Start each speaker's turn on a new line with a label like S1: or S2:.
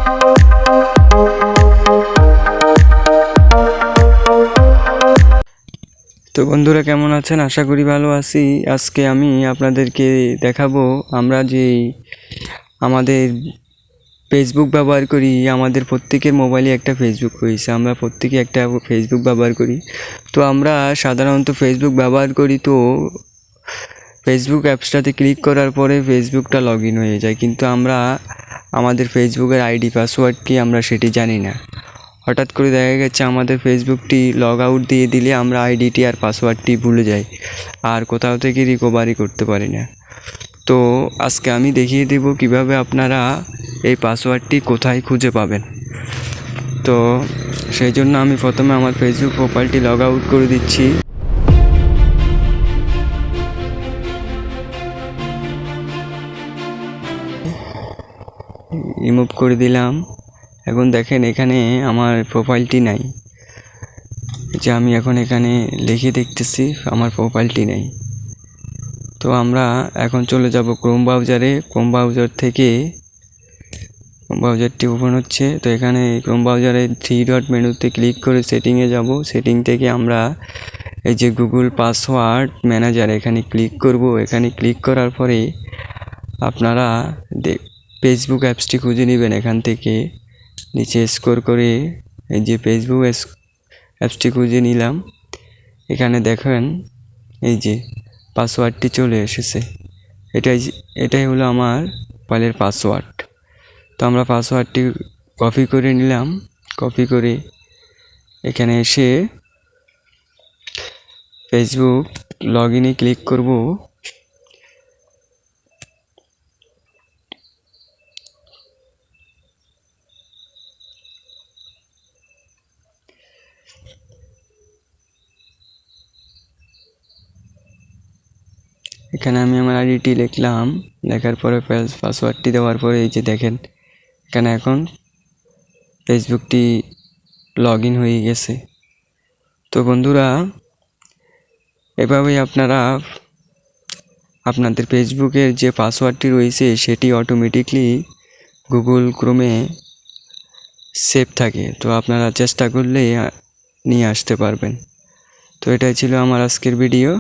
S1: তো বন্ধুরা কেমন আছেন? আশা করি ভালো আছি। আজকে আমি আপনাদেরকে দেখাবো আমরা যে আমাদের ফেসবুক ব্যবহার করি। আমাদের প্রত্যেকের মোবাইলে একটা ফেসবুক রয়েছে, আমরা প্রত্যেকে একটা ফেসবুক ব্যবহার করি। তো আমরা সাধারণত ফেসবুক ব্যবহার করি, তো ফেসবুক অ্যাপসটাতে ক্লিক করার পরে ফেসবুকটা লগ ইন হয়ে যায়, কিন্তু আমরা আমাদের ফেসবুকের আইডি পাসওয়ার্ড কি আমরা সেটি জানি না। হঠাৎ করে দেখা গেছে আমাদের ফেসবুকটি লগ আউট দিয়ে দিলে আমরা আইডিটি আর পাসওয়ার্ডটি ভুলে যাই, আর কোথাও থেকে রিকভারি করতে পারি না। তো আজকে আমি দেখিয়ে দেব কিভাবে আপনারা এই পাসওয়ার্ডটি কোথায় খুঁজে পাবেন। তো সেই জন্য আমি প্রথমে আমার ফেসবুক প্রোফাইলটি লগ আউট করে দিচ্ছি। রিমুভ করে দিলাম। এখন দেখেন এখানে আমার প্রোফাইলটি নাই, যে আমি এখন এখানে লিখে দেখতেছি আমার প্রোফাইলটি নেই। তো আমরা এখন চলে যাব ক্রোম ব্রাউজারে। ক্রোম ব্রাউজার থেকে ক্রোম ব্রাউজারটি ওপেন হচ্ছে। তো এখানে ক্রোম ব্রাউজারে 3 ডট মেনুতে ক্লিক করে সেটিংয়ে যাব। সেটিং থেকে আমরা এই যে গুগল পাসওয়ার্ড ম্যানেজার এখানে ক্লিক করব। এখানে ক্লিক করার পরে আপনারা ফেসবুক অ্যাপসটি খুঁজে নেবেন। এখান থেকে নিচে স্ক্রল করে এই যে ফেসবুক অ্যাপসটি খুঁজে নিলাম। এখানে দেখেন এই যে পাসওয়ার্ডটি চলে এসেছে। এটাই হলো আমার মোবাইলের পাসওয়ার্ড। তো আমরা পাসওয়ার্ডটি কপি করে নিলাম। কপি করে এখানে এসে ফেসবুক লগ ইনে ক্লিক করব। এখানে আমি আমার আইডিটি লিখলাম। লেখার পরে পাসওয়ার্ডটি দেওয়ার পরে এই যে দেখেন এখানে এখন ফেসবুকটি লগ ইন হয়ে গেছে। তো বন্ধুরা, এভাবেই আপনারা আপনাদের ফেসবুকের যে পাসওয়ার্ডটি রয়েছে সেটি অটোমেটিকলি গুগল ক্রোমে সেভ থাকে। তো আপনারা চেষ্টা করলেই নিয়ে আসতে পারবেন। তো এটাই ছিল আমার আজকের ভিডিও।